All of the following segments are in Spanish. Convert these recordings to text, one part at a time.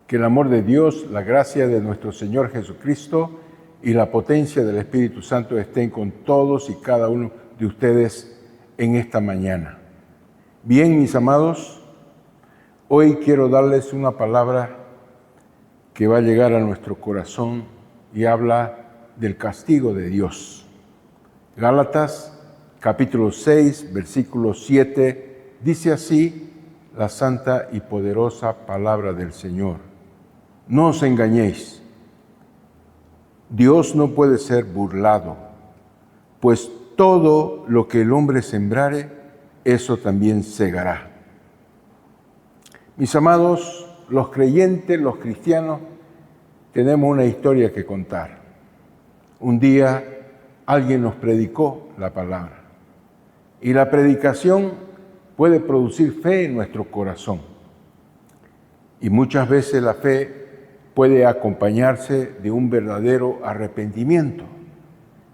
Que el amor de Dios, la gracia de nuestro Señor Jesucristo y la potencia del Espíritu Santo estén con todos y cada uno de ustedes en esta mañana. Bien, mis amados, hoy quiero darles una palabra que va a llegar a nuestro corazón y habla del castigo de Dios. Gálatas, capítulo 6, versículo 7, dice así la santa y poderosa palabra del Señor. No os engañéis, Dios no puede ser burlado, pues todo lo que el hombre sembrare, eso también segará. Mis amados, los creyentes, los cristianos, tenemos una historia que contar. Un día alguien nos predicó la palabra y la predicación puede producir fe en nuestro corazón. Y muchas veces la fe puede acompañarse de un verdadero arrepentimiento.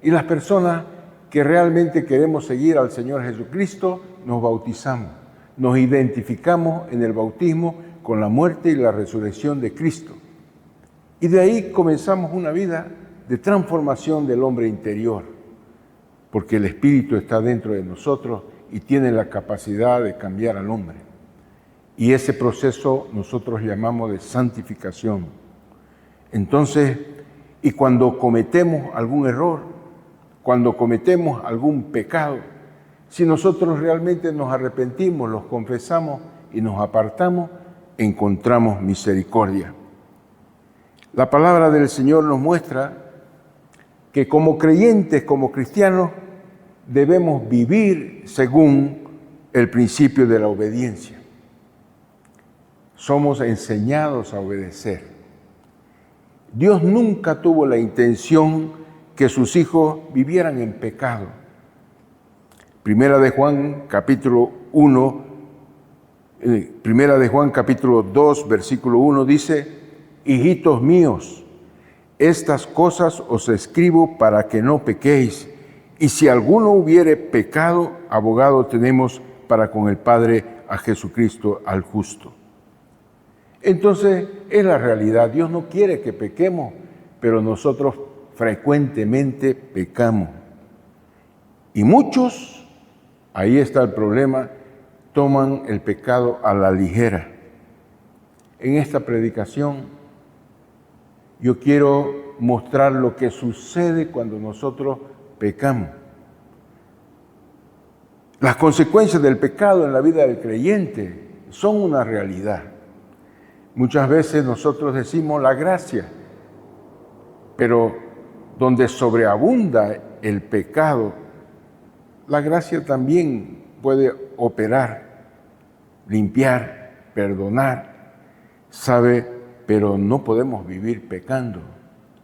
Y las personas que realmente queremos seguir al Señor Jesucristo, nos bautizamos, nos identificamos en el bautismo con la muerte y la resurrección de Cristo. Y de ahí comenzamos una vida de transformación del hombre interior, porque el Espíritu está dentro de nosotros y tiene la capacidad de cambiar al hombre. Y ese proceso nosotros llamamos de santificación. Entonces, y cuando cometemos algún error, cuando cometemos algún pecado, si nosotros realmente nos arrepentimos, los confesamos y nos apartamos, encontramos misericordia. La palabra del Señor nos muestra que como creyentes, como cristianos, debemos vivir según el principio de la obediencia. Somos enseñados a obedecer. Dios nunca tuvo la intención que sus hijos vivieran en pecado. Primera de Juan, capítulo 2, versículo 1 dice: Hijitos míos, estas cosas os escribo para que no pequéis, y si alguno hubiere pecado, abogado tenemos para con el Padre a Jesucristo al justo. Entonces, es la realidad. Dios no quiere que pequemos, pero nosotros frecuentemente pecamos. Y muchos, ahí está el problema, toman el pecado a la ligera. En esta predicación, yo quiero mostrar lo que sucede cuando nosotros pecamos. Las consecuencias del pecado en la vida del creyente son una realidad. Muchas veces nosotros decimos la gracia, pero donde sobreabunda el pecado, la gracia también puede operar, limpiar, perdonar, pero no podemos vivir pecando.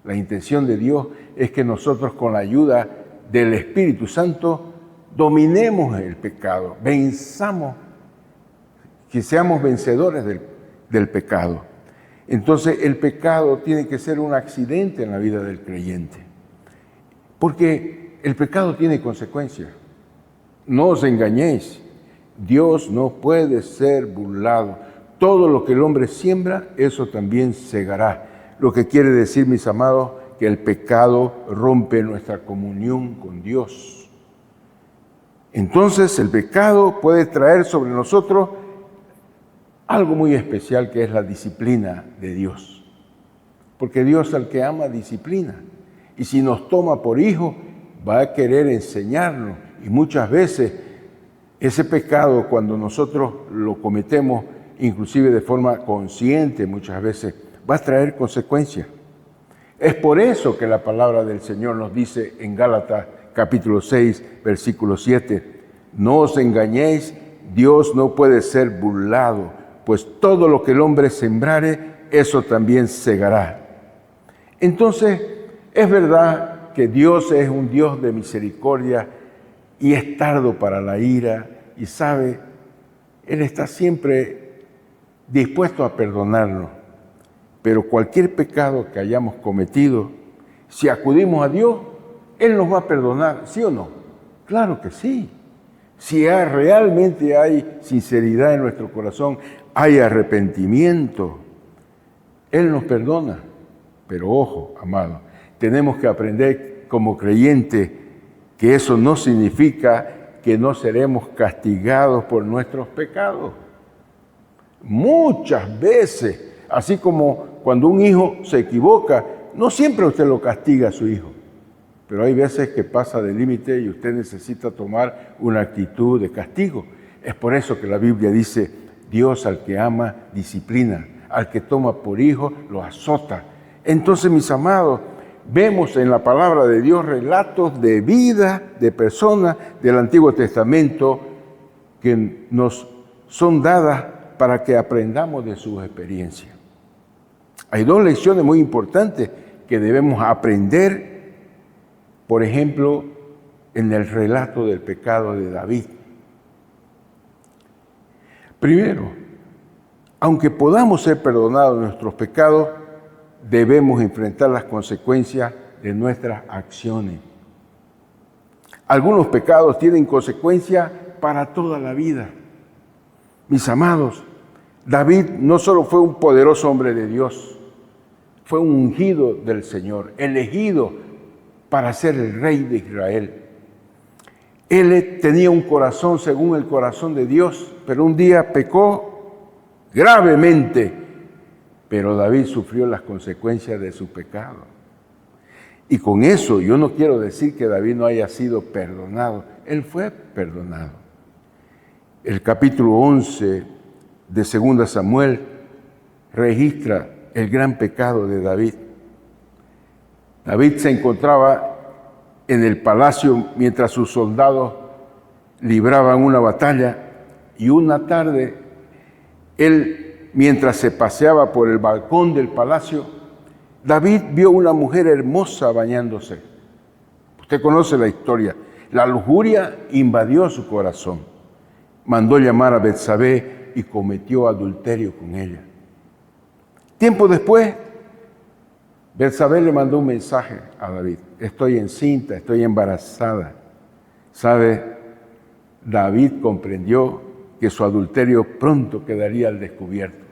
La intención de Dios es que nosotros con la ayuda del Espíritu Santo dominemos el pecado, venzamos, que seamos vencedores del pecado. Entonces el pecado tiene que ser un accidente en la vida del creyente, porque el pecado tiene consecuencias. No os engañéis, Dios no puede ser burlado. Todo lo que el hombre siembra, eso también segará. Lo que quiere decir, mis amados, que el pecado rompe nuestra comunión con Dios. Entonces el pecado puede traer sobre nosotros algo muy especial, que es la disciplina de Dios. Porque Dios al que ama disciplina. Y si nos toma por hijos, va a querer enseñarnos. Y muchas veces ese pecado, cuando nosotros lo cometemos, inclusive de forma consciente, muchas veces va a traer consecuencias. Es por eso que la palabra del Señor nos dice en Gálatas capítulo 6, versículo 7, no os engañéis, Dios no puede ser burlado, pues todo lo que el hombre sembrare, eso también segará. Entonces, es verdad que Dios es un Dios de misericordia y es tardo para la ira y sabe, Él está siempre dispuesto a perdonarnos. Pero cualquier pecado que hayamos cometido, si acudimos a Dios, Él nos va a perdonar, ¿sí o no? Claro que sí. Si realmente hay sinceridad en nuestro corazón, hay arrepentimiento. Él nos perdona. Pero ojo, amado, tenemos que aprender como creyentes que eso no significa que no seremos castigados por nuestros pecados. Muchas veces, así como cuando un hijo se equivoca, no siempre usted lo castiga a su hijo, pero hay veces que pasa del límite y usted necesita tomar una actitud de castigo. Es por eso que la Biblia dice, Dios al que ama disciplina, al que toma por hijo lo azota. Entonces, mis amados, vemos en la palabra de Dios relatos de vida de personas del Antiguo Testamento que nos son dadas para que aprendamos de sus experiencias. Hay dos lecciones muy importantes que debemos aprender, por ejemplo, en el relato del pecado de David. Primero, aunque podamos ser perdonados de nuestros pecados, debemos enfrentar las consecuencias de nuestras acciones. Algunos pecados tienen consecuencias para toda la vida. Mis amados, David no solo fue un poderoso hombre de Dios, fue un ungido del Señor, elegido para ser el rey de Israel. Él tenía un corazón según el corazón de Dios, pero un día pecó gravemente, pero David sufrió las consecuencias de su pecado. Y con eso yo no quiero decir que David no haya sido perdonado, él fue perdonado. El capítulo 11 de 2 Samuel registra el gran pecado de David. David se encontraba en el palacio mientras sus soldados libraban una batalla y una tarde él, mientras se paseaba por el balcón del palacio, David vio una mujer hermosa bañándose. Usted conoce la historia. La lujuria invadió su corazón. Mandó llamar a Betsabé y cometió adulterio con ella. Tiempo después, Betsabé le mandó un mensaje a David. Estoy encinta, estoy embarazada. ¿Sabe? David comprendió que su adulterio pronto quedaría al descubierto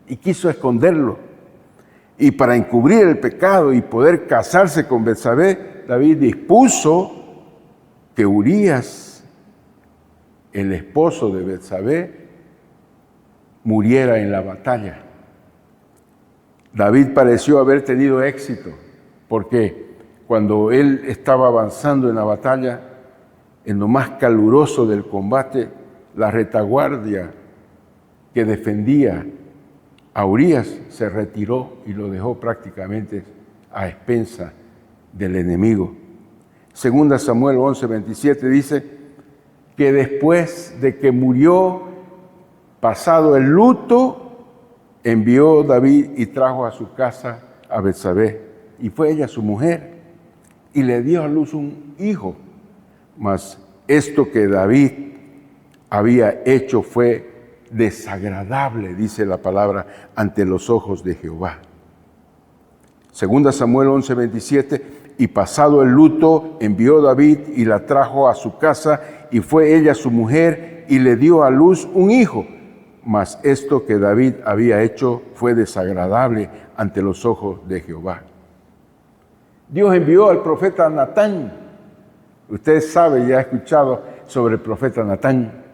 y quiso esconderlo. Y para encubrir el pecado y poder casarse con Betsabé, David dispuso que Urías, el esposo de Betsabé, muriera en la batalla. David pareció haber tenido éxito, porque cuando él estaba avanzando en la batalla, en lo más caluroso del combate, la retaguardia que defendía a Urías se retiró y lo dejó prácticamente a expensa del enemigo. 2 Samuel 11:27 dice que después de que murió, pasado el luto, envió David y trajo a su casa a Betsabé, y fue ella su mujer, y le dio a luz un hijo. Mas esto que David había hecho fue desagradable, dice la palabra, ante los ojos de Jehová. 2 Samuel 11:27, y pasado el luto, envió David y la trajo a su casa, y fue ella su mujer, y le dio a luz un hijo. Mas esto que David había hecho fue desagradable ante los ojos de Jehová. Dios envió al profeta Natán. Usted sabe, ya ha escuchado sobre el profeta Natán.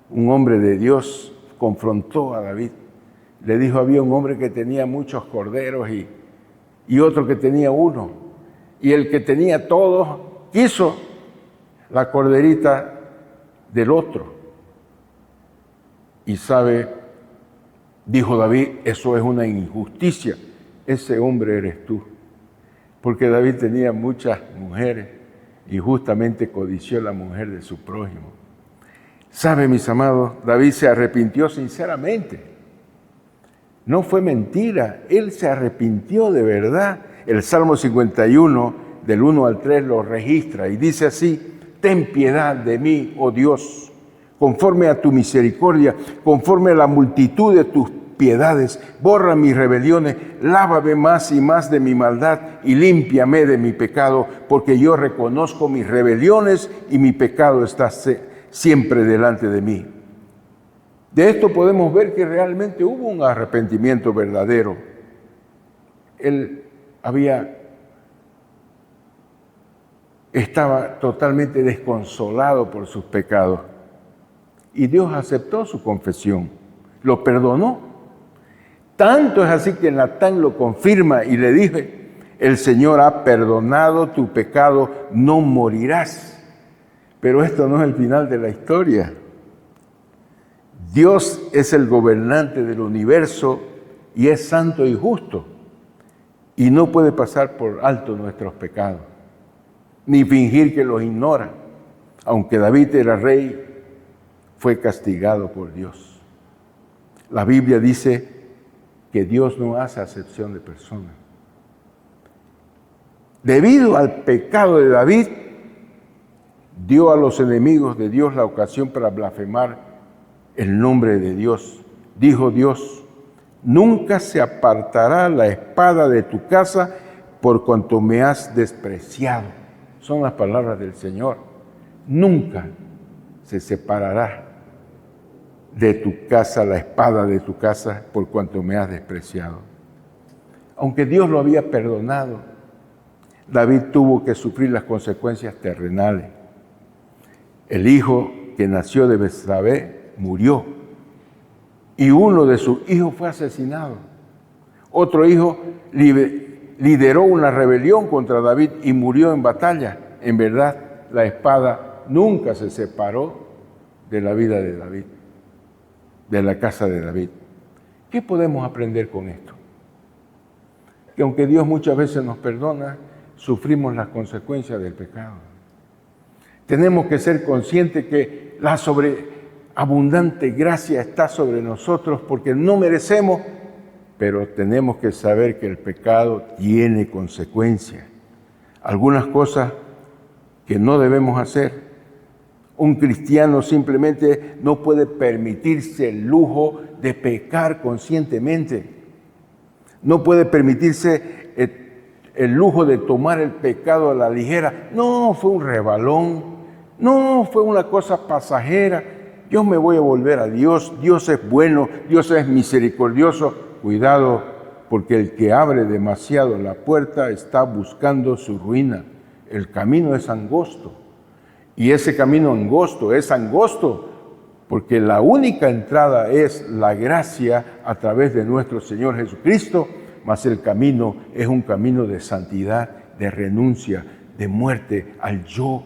Un hombre de Dios confrontó a David. Le dijo, había un hombre que tenía muchos corderos y otro que tenía uno. Y el que tenía todos quiso la corderita del otro. Y sabe, dijo David, eso es una injusticia. Ese hombre eres tú. Porque David tenía muchas mujeres y justamente codició la mujer de su prójimo. ¿Sabe, mis amados? David se arrepintió sinceramente. No fue mentira, él se arrepintió de verdad. El Salmo 51, del 1 al 3, lo registra y dice así, ten piedad de mí, oh Dios, conforme a tu misericordia, conforme a la multitud de tus piedades, borra mis rebeliones, lávame más y más de mi maldad y límpiame de mi pecado, porque yo reconozco mis rebeliones y mi pecado está siempre delante de mí. De esto podemos ver que realmente hubo un arrepentimiento verdadero. Él estaba totalmente desconsolado por sus pecados. Y Dios aceptó su confesión, lo perdonó. Tanto es así que Natán lo confirma y le dice: el Señor ha perdonado tu pecado, no morirás. Pero esto no es el final de la historia. Dios es el gobernante del universo y es santo y justo. Y no puede pasar por alto nuestros pecados, ni fingir que los ignora. Aunque David era rey, fue castigado por Dios. La Biblia dice que Dios no hace acepción de personas. Debido al pecado de David, dio a los enemigos de Dios la ocasión para blasfemar el nombre de Dios. Dijo Dios: nunca se apartará la espada de tu casa por cuanto me has despreciado. Son las palabras del Señor. Nunca se separará de tu casa la espada de tu casa por cuanto me has despreciado. Aunque Dios lo había perdonado, David tuvo que sufrir las consecuencias terrenales. El hijo que nació de Betsabé murió y uno de sus hijos fue asesinado. Otro hijo lideró una rebelión contra David y murió en batalla. En verdad, la espada nunca se separó de la vida de David, de la casa de David. ¿Qué podemos aprender con esto? Que aunque Dios muchas veces nos perdona, sufrimos las consecuencias del pecado. Tenemos que ser conscientes que la sobreabundante gracia está sobre nosotros porque no merecemos, pero tenemos que saber que el pecado tiene consecuencias. Algunas cosas que no debemos hacer. Un cristiano simplemente no puede permitirse el lujo de pecar conscientemente. No puede permitirse el lujo de tomar el pecado a la ligera. No, fue un resbalón. No, fue una cosa pasajera. Yo me voy a volver a Dios. Dios es bueno, Dios es misericordioso. Cuidado, porque el que abre demasiado la puerta está buscando su ruina. El camino es angosto. Y ese camino angosto es angosto porque la única entrada es la gracia a través de nuestro Señor Jesucristo, mas el camino es un camino de santidad, de renuncia, de muerte al yo,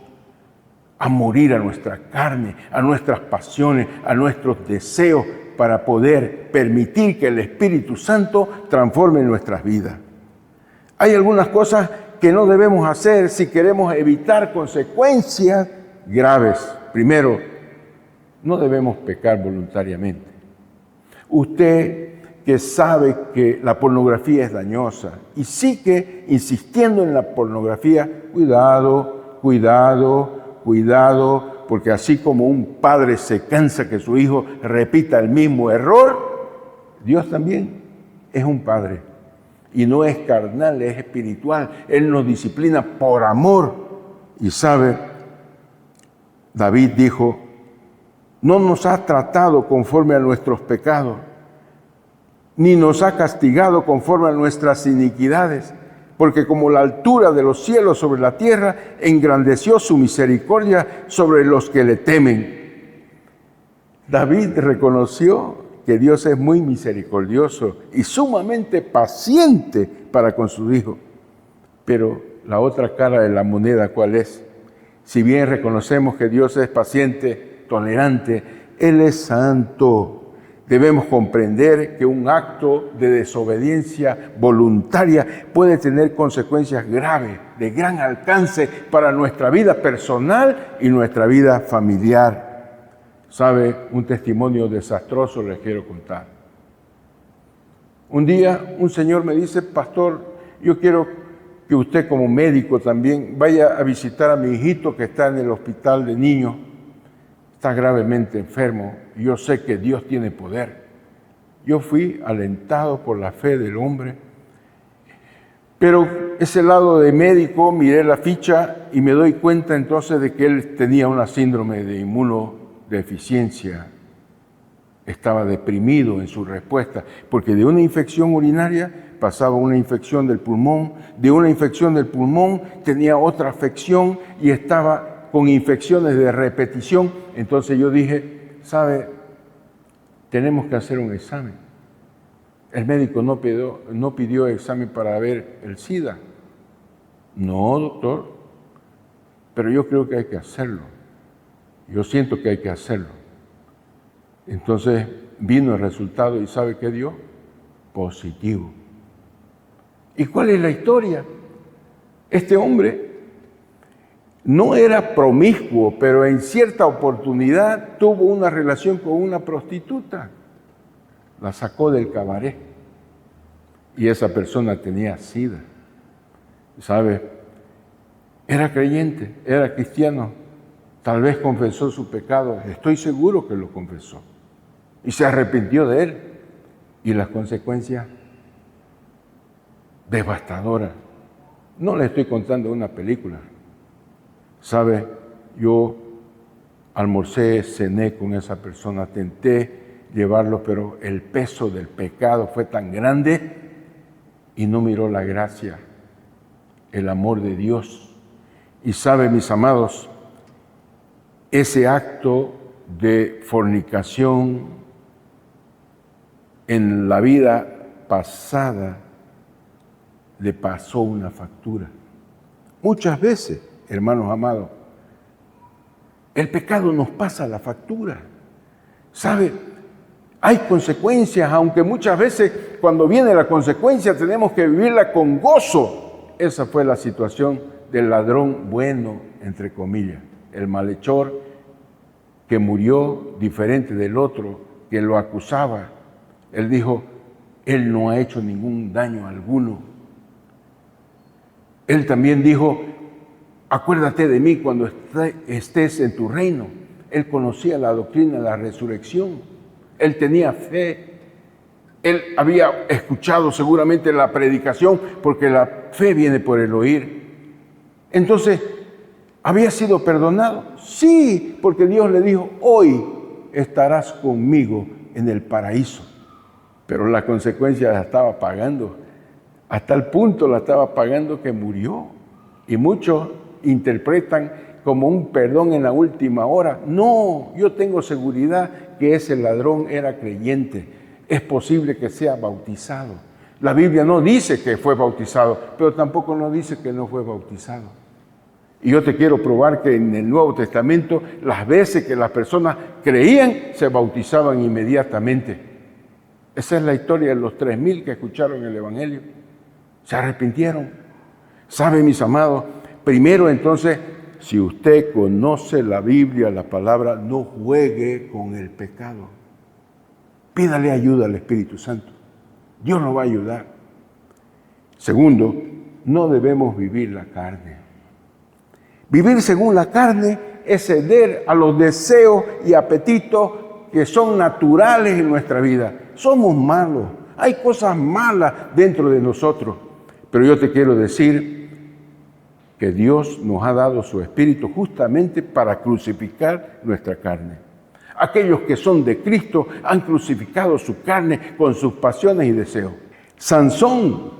a morir a nuestra carne, a nuestras pasiones, a nuestros deseos, para poder permitir que el Espíritu Santo transforme nuestras vidas. Hay algunas cosas que no debemos hacer si queremos evitar consecuencias graves. Primero, no debemos pecar voluntariamente. Usted que sabe que la pornografía es dañosa y sigue insistiendo en la pornografía, cuidado, cuidado, cuidado, porque así como un padre se cansa que su hijo repita el mismo error, Dios también es un padre y no es carnal, es espiritual. Él nos disciplina por amor. Y sabe, David dijo: no nos ha tratado conforme a nuestros pecados, ni nos ha castigado conforme a nuestras iniquidades, porque como la altura de los cielos sobre la tierra, engrandeció su misericordia sobre los que le temen. David reconoció que Dios es muy misericordioso y sumamente paciente para con sus hijos. Pero la otra cara de la moneda, ¿cuál es? Si bien reconocemos que Dios es paciente, tolerante, Él es santo. Debemos comprender que un acto de desobediencia voluntaria puede tener consecuencias graves, de gran alcance para nuestra vida personal y nuestra vida familiar. ¿Sabe? Un testimonio desastroso les quiero contar. Un día un señor me dice: pastor, yo quiero que usted como médico también vaya a visitar a mi hijito que está en el hospital de niños. Está gravemente enfermo y yo sé que Dios tiene poder. Yo fui alentado por la fe del hombre, pero ese lado de médico miré la ficha y me doy cuenta entonces de que él tenía una síndrome de inmunodeficiencia estaba deprimido en su respuesta, porque de una infección urinaria pasaba una infección del pulmón, de una infección del pulmón tenía otra afección y estaba con infecciones de repetición. Entonces yo dije, ¿sabe? Tenemos que hacer un examen. El médico no pidió examen para ver el SIDA. No, doctor, pero yo creo que hay que hacerlo. Yo siento que hay que hacerlo. Entonces vino el resultado y ¿sabe qué dio? Positivo. ¿Y cuál es la historia? Este hombre no era promiscuo, pero en cierta oportunidad tuvo una relación con una prostituta. La sacó del cabaret y esa persona tenía SIDA. ¿Sabe? Era creyente, era cristiano. Tal vez confesó su pecado, estoy seguro que lo confesó. Y se arrepintió de él. Y las consecuencias devastadoras. No le estoy contando una película. ¿Sabe? Yo almorcé, cené con esa persona, tenté llevarlo, pero el peso del pecado fue tan grande y no miró la gracia, el amor de Dios. Y sabe, mis amados, ese acto de fornicación en la vida pasada le pasó una factura. Muchas veces, hermanos amados, el pecado nos pasa la factura. ¿Sabe? Hay consecuencias, aunque muchas veces cuando viene la consecuencia tenemos que vivirla con gozo. Esa fue la situación del ladrón bueno, entre comillas, el malhechor que murió diferente del otro que lo acusaba. Él dijo, él no ha hecho ningún daño alguno. Él también dijo, acuérdate de mí cuando estés en tu reino. Él conocía la doctrina de la resurrección. Él tenía fe. Él había escuchado seguramente la predicación, porque la fe viene por el oír. Entonces, ¿había sido perdonado? Sí, porque Dios le dijo, hoy estarás conmigo en el paraíso. Pero la consecuencia la estaba pagando. Hasta el punto la estaba pagando que murió. Y muchos interpretan como un perdón en la última hora. No, yo tengo seguridad que ese ladrón era creyente. Es posible que sea bautizado. La Biblia no dice que fue bautizado, pero tampoco no dice que no fue bautizado. Y yo te quiero probar que en el Nuevo Testamento, las veces que las personas creían, se bautizaban inmediatamente. Esa es la historia de los 3,000 que escucharon el Evangelio. Se arrepintieron. ¿Sabe, mis amados? Primero, entonces, si usted conoce la Biblia, la palabra, no juegue con el pecado. Pídale ayuda al Espíritu Santo. Dios nos va a ayudar. Segundo, no debemos vivir la carne. Vivir según la carne es ceder a los deseos y apetitos que son naturales en nuestra vida. Somos malos. Hay cosas malas dentro de nosotros. Pero yo te quiero decir que Dios nos ha dado su Espíritu justamente para crucificar nuestra carne. Aquellos que son de Cristo han crucificado su carne con sus pasiones y deseos. Sansón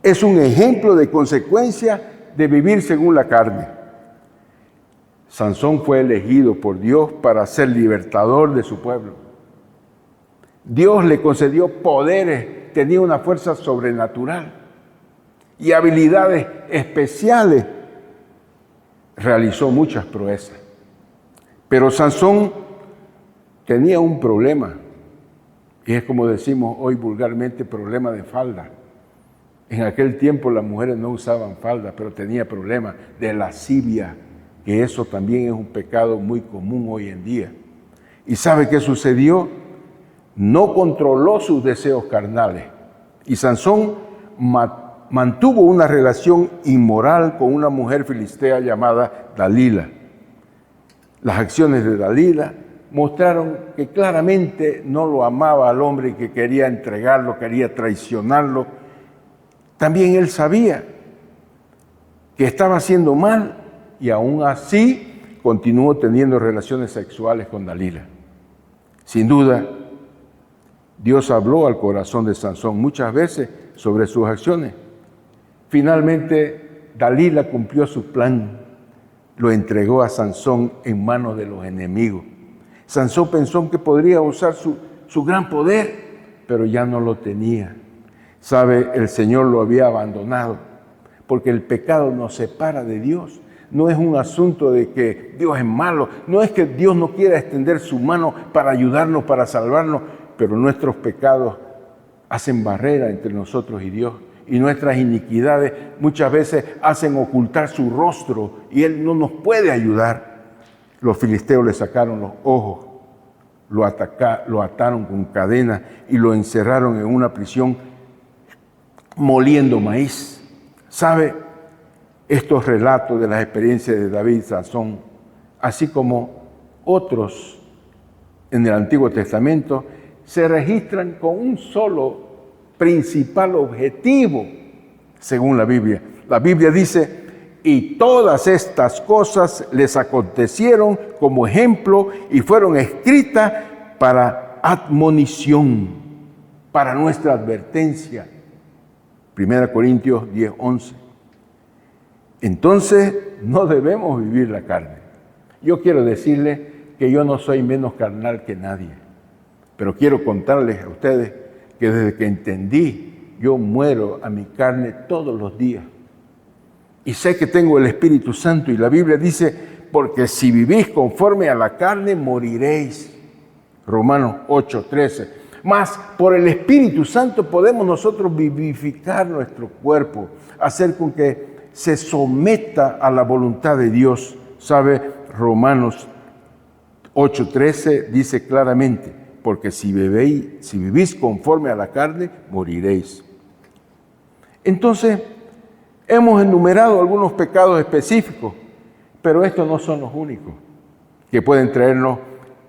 es un ejemplo de consecuencia de vivir según la carne. Sansón fue elegido por Dios para ser libertador de su pueblo. Dios le concedió poderes, tenía una fuerza sobrenatural y habilidades especiales. Realizó muchas proezas. Pero Sansón tenía un problema, y es como decimos hoy vulgarmente, problema de falda. En aquel tiempo las mujeres no usaban falda, pero tenía problemas de lascivia, que eso también es un pecado muy común hoy en día. ¿Y sabe qué sucedió? No controló sus deseos carnales. Y Sansón mantuvo una relación inmoral con una mujer filistea llamada Dalila. Las acciones de Dalila mostraron que claramente no lo amaba al hombre y que quería entregarlo, quería traicionarlo. También él sabía que estaba haciendo mal y aún así continuó teniendo relaciones sexuales con Dalila. Sin duda, Dios habló al corazón de Sansón muchas veces sobre sus acciones. Finalmente, Dalila cumplió su plan. Lo entregó a Sansón en manos de los enemigos. Sansón pensó que podría usar su gran poder, pero ya no lo tenía. Sabe, el Señor lo había abandonado, porque el pecado nos separa de Dios. No es un asunto de que Dios es malo, no es que Dios no quiera extender su mano para ayudarnos, para salvarnos, pero nuestros pecados hacen barrera entre nosotros y Dios. Y nuestras iniquidades muchas veces hacen ocultar su rostro y Él no nos puede ayudar. Los filisteos le sacaron los ojos, lo ataron con cadenas y lo encerraron en una prisión moliendo maíz. ¿Sabe? Estos relatos de las experiencias de David y Sansón, así como otros en el Antiguo Testamento, se registran con un solo principal objetivo, según la Biblia. La Biblia dice, y todas estas cosas les acontecieron como ejemplo y fueron escritas para admonición, para nuestra advertencia. 1 Corintios 10:11. Entonces, no debemos vivir la carne. Yo quiero decirles que yo no soy menos carnal que nadie, pero quiero contarles a ustedes que desde que entendí, yo muero a mi carne todos los días. Y sé que tengo el Espíritu Santo y la Biblia dice, porque si vivís conforme a la carne, moriréis. Romanos 8:13. Mas por el Espíritu Santo podemos nosotros vivificar nuestro cuerpo, hacer con que se someta a la voluntad de Dios. ¿Sabe? Romanos 8:13 dice claramente, porque si vivís conforme a la carne, moriréis. Entonces, hemos enumerado algunos pecados específicos, pero estos no son los únicos que pueden traernos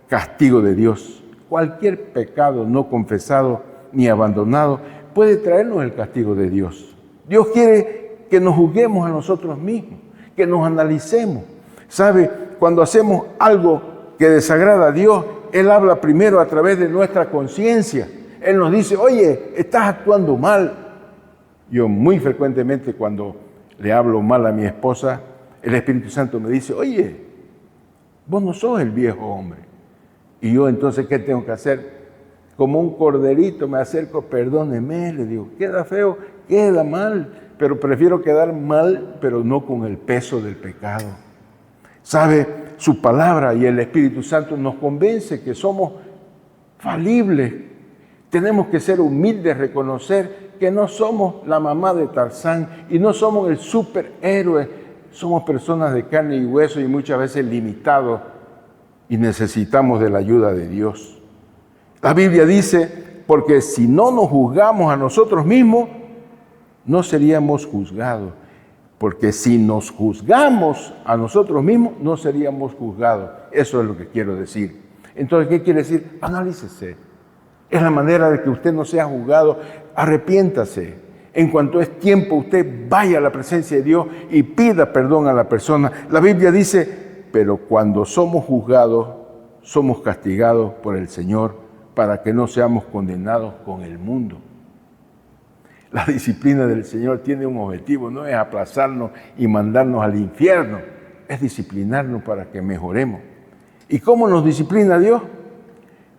castigo de Dios. Cualquier pecado no confesado ni abandonado puede traernos el castigo de Dios. Dios quiere que nos juzguemos a nosotros mismos, que nos analicemos. ¿Sabe? Cuando hacemos algo que desagrada a Dios, Él habla primero a través de nuestra conciencia. Él nos dice, oye, estás actuando mal. Yo muy frecuentemente cuando le hablo mal a mi esposa, el Espíritu Santo me dice, oye, vos no sos el viejo hombre. Y yo entonces, ¿qué tengo que hacer? Como un corderito me acerco, perdóneme, le digo, queda feo, queda mal, pero prefiero quedar mal, pero no con el peso del pecado. ¿Sabe? Su palabra y el Espíritu Santo nos convence que somos falibles. Tenemos que ser humildes, reconocer que no somos la mamá de Tarzán y no somos el superhéroe. Somos personas de carne y hueso y muchas veces limitados y necesitamos de la ayuda de Dios. La Biblia dice, porque si no nos juzgamos a nosotros mismos, no seríamos juzgados. Porque si nos juzgamos a nosotros mismos, no seríamos juzgados. Eso es lo que quiero decir. Entonces, ¿qué quiere decir? Analícese. Es la manera de que usted no sea juzgado. Arrepiéntase. En cuanto es tiempo, usted vaya a la presencia de Dios y pida perdón a la persona. La Biblia dice, pero cuando somos juzgados, somos castigados por el Señor para que no seamos condenados con el mundo. La disciplina del Señor tiene un objetivo, no es aplazarnos y mandarnos al infierno, es disciplinarnos para que mejoremos. ¿Y cómo nos disciplina Dios?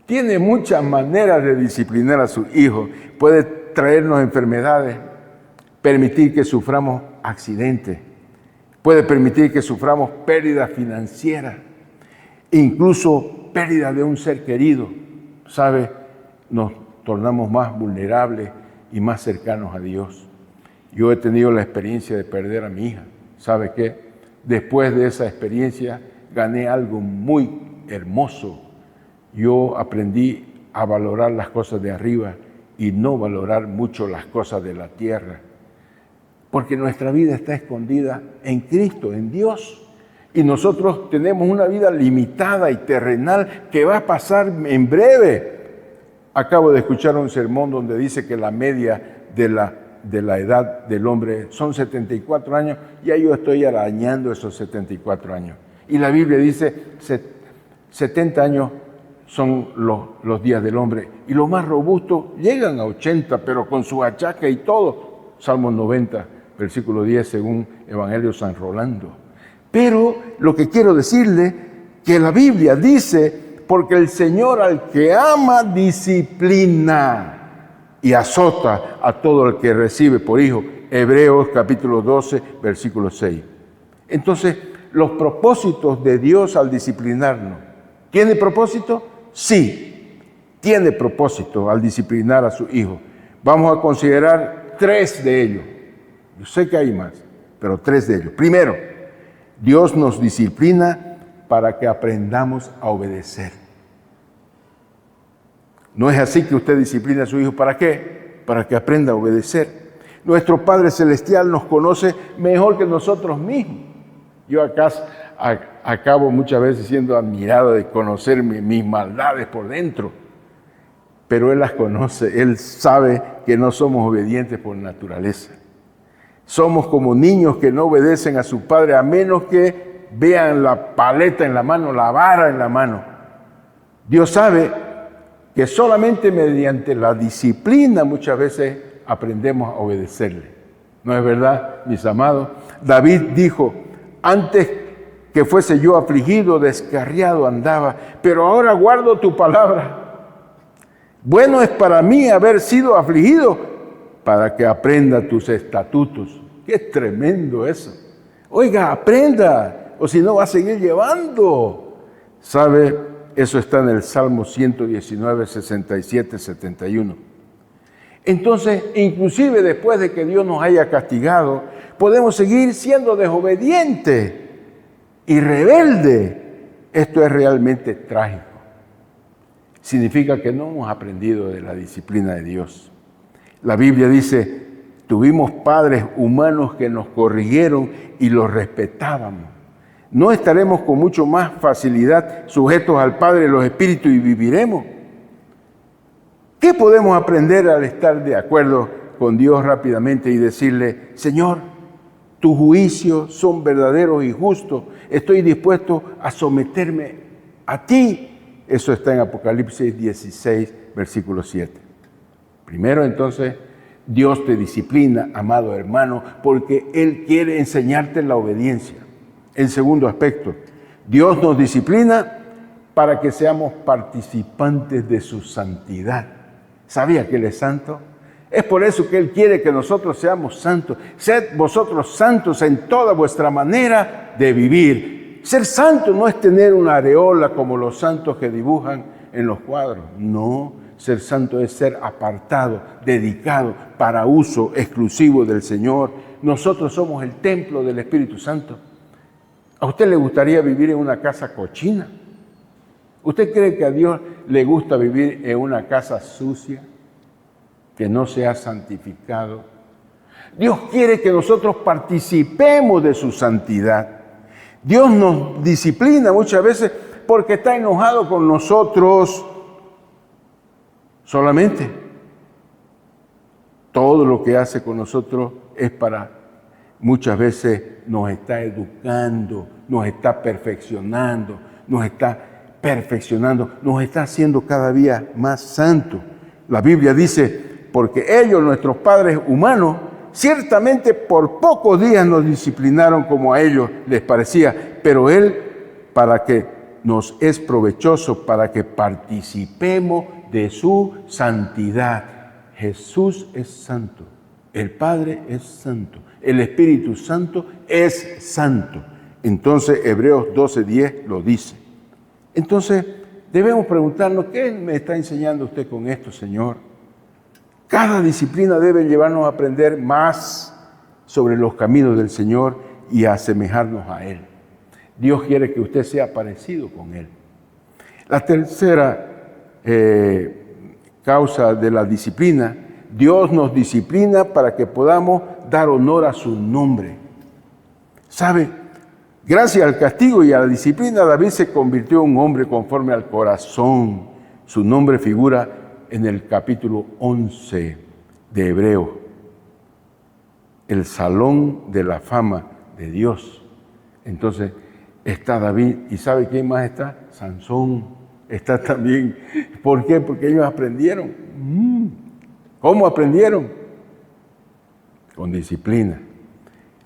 Tiene muchas maneras de disciplinar a sus hijos. Puede traernos enfermedades, permitir que suframos accidentes, puede permitir que suframos pérdidas financieras, incluso pérdida de un ser querido. ¿Sabe? Nos tornamos más vulnerables y más cercanos a Dios. Yo he tenido la experiencia de perder a mi hija. ¿Sabe qué? Después de esa experiencia gané algo muy hermoso. Yo aprendí a valorar las cosas de arriba y no valorar mucho las cosas de la tierra. Porque nuestra vida está escondida en Cristo, en Dios. Y nosotros tenemos una vida limitada y terrenal que va a pasar en breve. Acabo de escuchar un sermón donde dice que la media de la edad del hombre son 74 años. Ya yo estoy arañando esos 74 años. Y la Biblia dice 70 años son los días del hombre. Y los más robustos llegan a 80, pero con su achaque y todo. Salmo 90, versículo 10, según Evangelio San Rolando. Pero lo que quiero decirle, que la Biblia dice, porque el Señor al que ama disciplina y azota a todo el que recibe por hijo. Hebreos capítulo 12, versículo 6. Entonces, los propósitos de Dios al disciplinarnos, ¿tiene propósito? Sí, tiene propósito al disciplinar a su hijo. Vamos a considerar 3 de ellos. Yo sé que hay más, pero 3 de ellos. Primero, Dios nos disciplina para que aprendamos a obedecer. No es así que usted disciplina a su hijo. ¿Para qué? Para que aprenda a obedecer. Nuestro Padre Celestial nos conoce mejor que nosotros mismos. Yo acabo muchas veces siendo admirado de conocer mis maldades por dentro. Pero Él las conoce. Él sabe que no somos obedientes por naturaleza. Somos como niños que no obedecen a su padre a menos que vean la paleta en la mano, la vara en la mano. Dios sabe que solamente mediante la disciplina muchas veces aprendemos a obedecerle. ¿No es verdad, mis amados? David dijo, antes que fuese yo afligido, descarriado andaba, pero ahora guardo tu palabra. Bueno es para mí haber sido afligido, para que aprenda tus estatutos. ¡Qué tremendo eso! Oiga, aprenda, o si no va a seguir llevando. ¿Sabe? Eso está en el Salmo 119, 67, 71. Entonces, inclusive después de que Dios nos haya castigado, podemos seguir siendo desobedientes y rebeldes. Esto es realmente trágico. Significa que no hemos aprendido de la disciplina de Dios. La Biblia dice, tuvimos padres humanos que nos corrigieron y los respetábamos. ¿No estaremos con mucho más facilidad sujetos al Padre de los Espíritus y viviremos? ¿Qué podemos aprender al estar de acuerdo con Dios rápidamente y decirle, Señor, tus juicios son verdaderos y justos, estoy dispuesto a someterme a ti? Eso está en Apocalipsis 16, versículo 7. Primero, entonces, Dios te disciplina, amado hermano, porque Él quiere enseñarte la obediencia. El segundo aspecto, Dios nos disciplina para que seamos participantes de su santidad. ¿Sabía que Él es santo? Es por eso que Él quiere que nosotros seamos santos. Sed vosotros santos en toda vuestra manera de vivir. Ser santo no es tener una areola como los santos que dibujan en los cuadros. No, ser santo es ser apartado, dedicado para uso exclusivo del Señor. Nosotros somos el templo del Espíritu Santo. ¿A usted le gustaría vivir en una casa cochina? ¿Usted cree que a Dios le gusta vivir en una casa sucia, que no sea santificado? Dios quiere que nosotros participemos de su santidad. Dios nos disciplina muchas veces porque está enojado con nosotros solamente. Todo lo que hace con nosotros es para, muchas veces nos está educando, nos está perfeccionando, nos está haciendo cada día más santos. La Biblia dice, porque ellos, nuestros padres humanos, ciertamente por pocos días nos disciplinaron como a ellos les parecía, pero Él, para que nos es provechoso, para que participemos de su santidad. Jesús es santo, el Padre es santo, el Espíritu Santo es santo. Entonces Hebreos 12:10 lo dice. Entonces debemos preguntarnos, ¿qué me está enseñando usted con esto, Señor? Cada disciplina debe llevarnos a aprender más sobre los caminos del Señor y a asemejarnos a Él. Dios quiere que usted sea parecido con Él. La tercera causa de la disciplina, Dios nos disciplina para que podamos dar honor a su nombre. ¿Sabe? Gracias al castigo y a la disciplina, David se convirtió en un hombre conforme al corazón. Su nombre figura en el capítulo 11 de Hebreos, el salón de la fama de Dios. Entonces está David, ¿y sabe quién más está? Sansón. está también. ¿Por qué? Porque ellos aprendieron. ¿Cómo aprendieron? Con disciplina.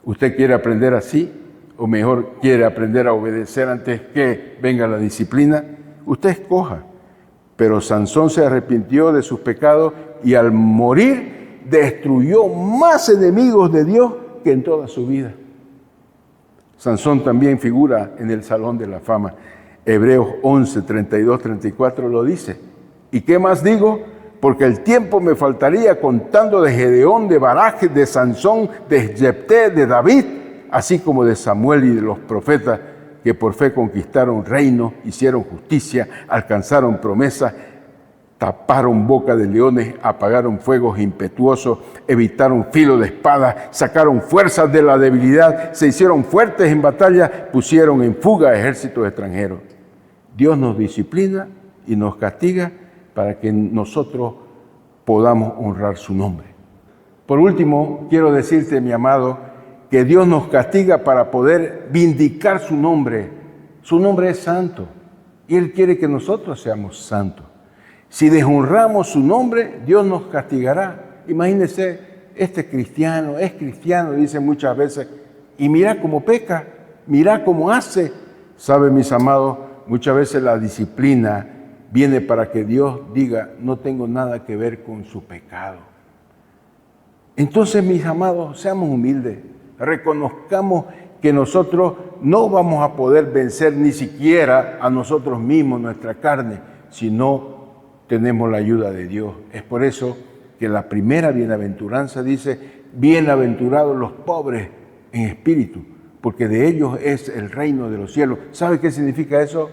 ¿Usted quiere aprender así? ¿O mejor quiere aprender a obedecer antes que venga la disciplina? Usted escoja. Pero Sansón se arrepintió de sus pecados y al morir destruyó más enemigos de Dios que en toda su vida. Sansón también figura en el Salón de la Fama. Hebreos 11, 32, 34 lo dice. ¿Y qué más digo? Porque el tiempo me faltaría contando de Gedeón, de Barak, de Sansón, de Jefté, de David, así como de Samuel y de los profetas que por fe conquistaron reinos, hicieron justicia, alcanzaron promesas, taparon boca de leones, apagaron fuegos impetuosos, evitaron filo de espada, sacaron fuerzas de la debilidad, se hicieron fuertes en batalla, pusieron en fuga a ejércitos extranjeros. Dios nos disciplina y nos castiga para que nosotros podamos honrar su nombre. Por último, quiero decirte, mi amado, que Dios nos castiga para poder vindicar su nombre. Su nombre es santo y Él quiere que nosotros seamos santos. Si deshonramos su nombre, Dios nos castigará. Imagínense, este cristiano, es cristiano, dice muchas veces, y mira cómo peca, mira cómo hace. ¿Sabe, mis amados? Muchas veces la disciplina viene para que Dios diga, no tengo nada que ver con su pecado. Entonces, mis amados, seamos humildes, reconozcamos que nosotros no vamos a poder vencer ni siquiera a nosotros mismos, nuestra carne, si no tenemos la ayuda de Dios. Es por eso que la primera bienaventuranza dice, bienaventurados los pobres en espíritu, porque de ellos es el reino de los cielos. ¿Sabe qué significa eso?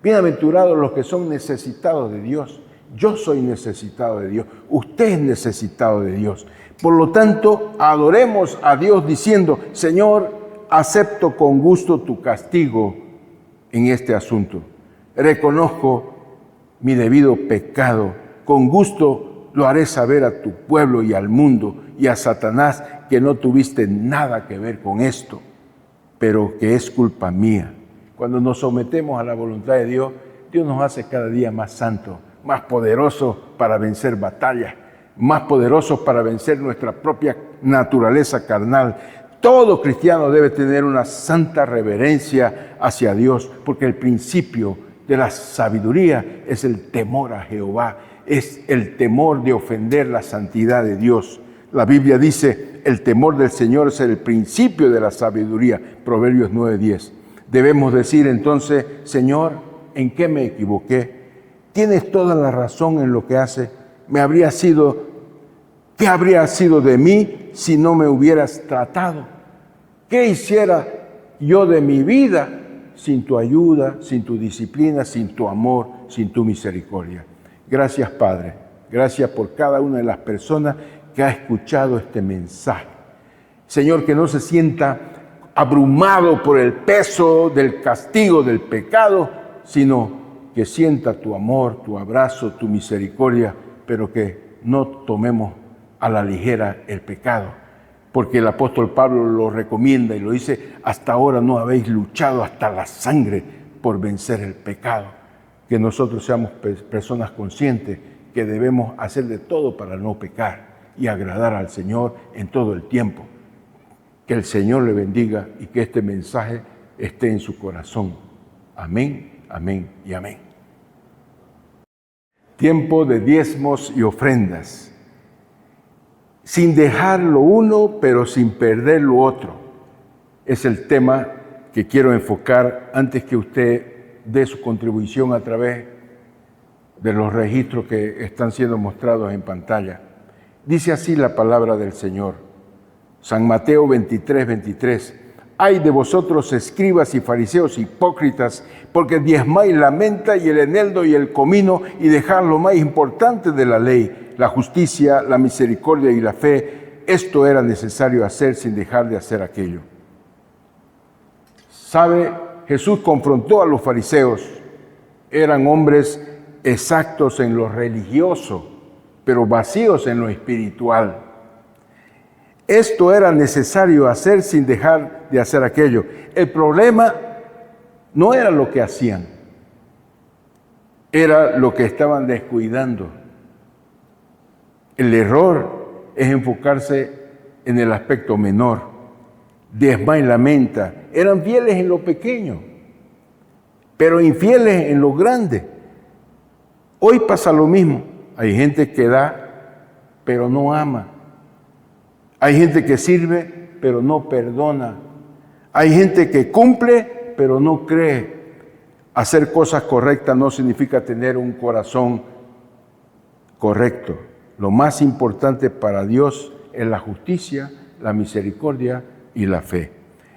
Bienaventurados los que son necesitados de Dios. Yo soy necesitado de Dios. Usted es necesitado de Dios. Por lo tanto, adoremos a Dios diciendo, Señor, acepto con gusto tu castigo en este asunto. Reconozco mi debido pecado. Con gusto lo haré saber a tu pueblo y al mundo y a Satanás que no tuviste nada que ver con esto, pero que es culpa mía. Cuando nos sometemos a la voluntad de Dios, Dios nos hace cada día más santos, más poderosos para vencer batallas, más poderosos para vencer nuestra propia naturaleza carnal. Todo cristiano debe tener una santa reverencia hacia Dios, porque el principio de la sabiduría es el temor a Jehová, es el temor de ofender la santidad de Dios. La Biblia dice, el temor del Señor es el principio de la sabiduría, Proverbios 9:10. Debemos decir entonces, Señor, ¿en qué me equivoqué? Tienes toda la razón en lo que hace. ¿Qué habría sido de mí si no me hubieras tratado? ¿Qué hiciera yo de mi vida sin tu ayuda, sin tu disciplina, sin tu amor, sin tu misericordia? Gracias, Padre. Gracias por cada una de las personas que ha escuchado este mensaje. Señor, que no se sienta abrumado por el peso del castigo del pecado, sino que sienta tu amor, tu abrazo, tu misericordia, pero que no tomemos a la ligera el pecado, porque el apóstol Pablo lo recomienda y lo dice, hasta ahora no habéis luchado hasta la sangre por vencer el pecado. Que nosotros seamos personas conscientes que debemos hacer de todo para no pecar y agradar al Señor en todo el tiempo. Que el Señor le bendiga y que este mensaje esté en su corazón. Amén, amén y amén. Tiempo de diezmos y ofrendas. Sin dejar lo uno, pero sin perder lo otro. Es el tema que quiero enfocar antes que usted dé su contribución a través de los registros que están siendo mostrados en pantalla. Dice así la palabra del Señor. San Mateo 23, 23. Ay de vosotros, escribas y fariseos hipócritas, porque diezmáis la menta y el eneldo y el comino y dejar lo más importante de la ley, la justicia, la misericordia y la fe. Esto era necesario hacer sin dejar de hacer aquello. ¿Sabe? Jesús confrontó a los fariseos. Eran hombres exactos en lo religioso, pero vacíos en lo espiritual. Esto era necesario hacer sin dejar de hacer aquello. El problema no era lo que hacían. era lo que estaban descuidando. El error es enfocarse en el aspecto menor. Diezma y lamenta. Eran fieles en lo pequeño, pero infieles en lo grande. Hoy pasa lo mismo. Hay gente que da, pero no ama. Hay gente que sirve, pero no perdona. Hay gente que cumple, pero no cree. Hacer cosas correctas no significa tener un corazón correcto. Lo más importante para Dios es la justicia, la misericordia y la fe.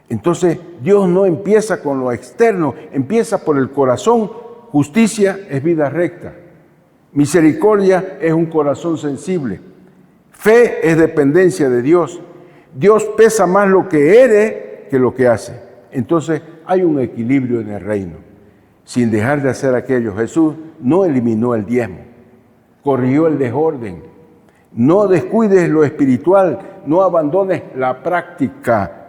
Entonces, Dios no empieza con lo externo, empieza por el corazón. Justicia es vida recta. Misericordia es un corazón sensible. Fe es dependencia de Dios. Dios pesa más lo que eres que lo que hace. Entonces, hay un equilibrio en el reino. Sin dejar de hacer aquello, Jesús no eliminó el diezmo, corrigió el desorden. No descuides lo espiritual, no abandones la práctica.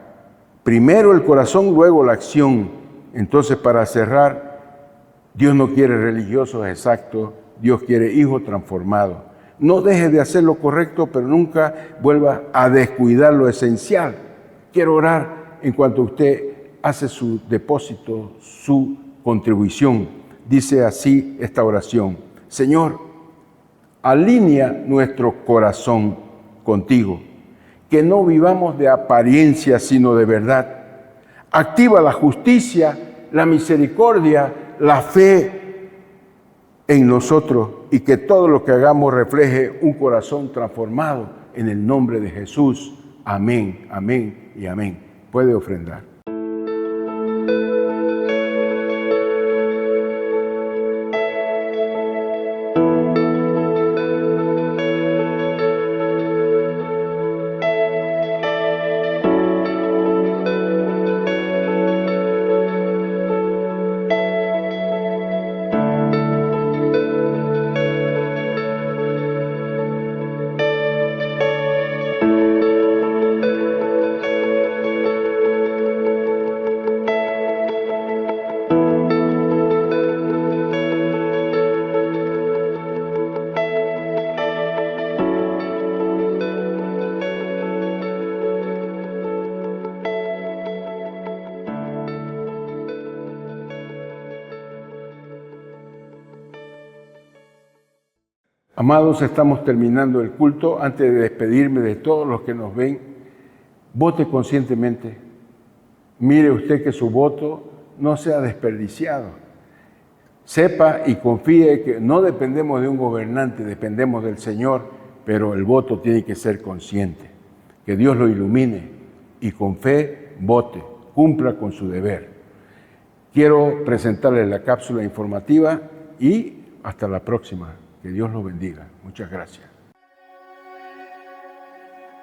Primero el corazón, luego la acción. Entonces, para cerrar, Dios no quiere religiosos exactos, Dios quiere hijos transformados. No deje de hacer lo correcto, pero nunca vuelva a descuidar lo esencial. Quiero orar en cuanto usted hace su depósito, su contribución. Dice así esta oración: Señor, alinea nuestro corazón contigo, que no vivamos de apariencia, sino de verdad. Activa la justicia, la misericordia, la fe en nosotros y que todo lo que hagamos refleje un corazón transformado en el nombre de Jesús. Amén, amén y amén. Puede ofrendar. Amados, estamos terminando el culto. Antes de despedirme de todos los que nos ven, vote conscientemente. Mire usted que su voto no sea desperdiciado. Sepa y confíe que no dependemos de un gobernante, dependemos del Señor, pero el voto tiene que ser consciente. Que Dios lo ilumine y con fe vote, cumpla con su deber. Quiero presentarles la cápsula informativa y hasta la próxima. Que Dios los bendiga. Muchas gracias.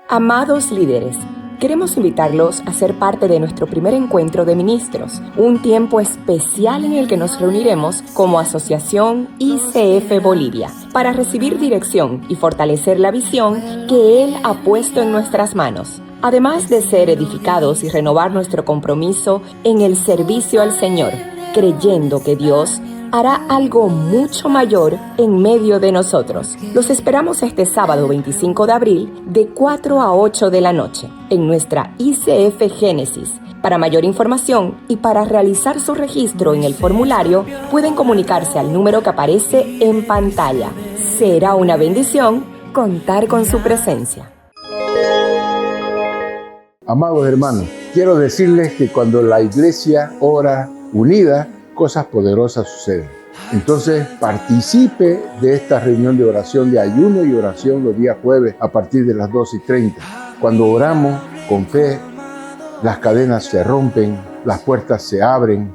Amados líderes, queremos invitarlos a ser parte de nuestro primer encuentro de ministros, un tiempo especial en el que nos reuniremos como Asociación ICF Bolivia para recibir dirección y fortalecer la visión que Él ha puesto en nuestras manos. Además de ser edificados y renovar nuestro compromiso en el servicio al Señor, creyendo que Dios hará algo mucho mayor en medio de nosotros. Los esperamos este sábado 25 de abril de 4 a 8 de la noche en nuestra ICF Génesis. Para mayor información y para realizar su registro en el formulario, pueden comunicarse al número que aparece en pantalla. Será una bendición contar con su presencia. Amados hermanos, quiero decirles que cuando la iglesia ora unida, cosas poderosas suceden. Entonces, participe de esta reunión de oración, de ayuno y oración los días jueves a partir de las 2:30. Cuando oramos con fe, las cadenas se rompen, las puertas se abren,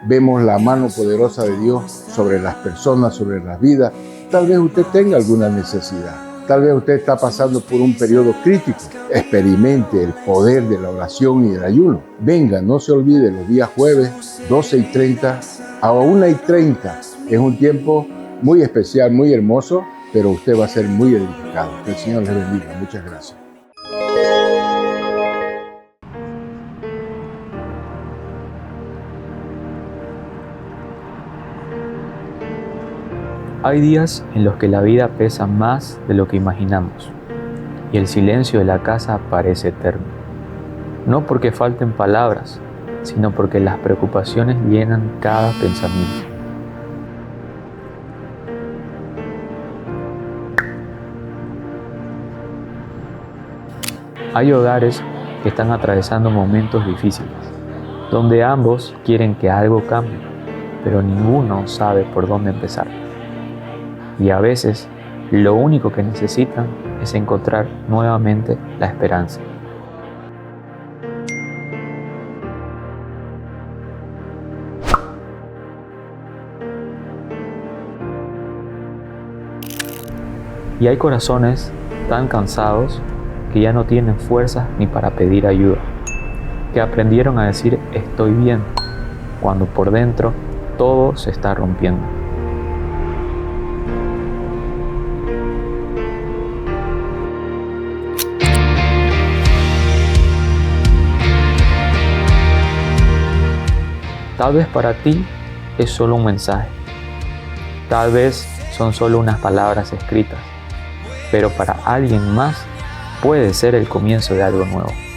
vemos la mano poderosa de Dios sobre las personas, sobre las vidas. Tal vez usted tenga alguna necesidad. Tal vez usted está pasando por un periodo crítico. Experimente el poder de la oración y el ayuno. Venga, no se olvide, los días jueves, 12:30 a 1:30. Es un tiempo muy especial, muy hermoso, pero usted va a ser muy edificado. Que el Señor les bendiga. Muchas gracias. Hay días en los que la vida pesa más de lo que imaginamos y el silencio de la casa parece eterno. No porque falten palabras, sino porque las preocupaciones llenan cada pensamiento. Hay hogares que están atravesando momentos difíciles, donde ambos quieren que algo cambie, pero ninguno sabe por dónde empezar. Y a veces, lo único que necesitan es encontrar nuevamente la esperanza. Y hay corazones tan cansados que ya no tienen fuerzas ni para pedir ayuda, que aprendieron a decir estoy bien, cuando por dentro todo se está rompiendo. Tal vez para ti es solo un mensaje, tal vez son solo unas palabras escritas, pero para alguien más puede ser el comienzo de algo nuevo.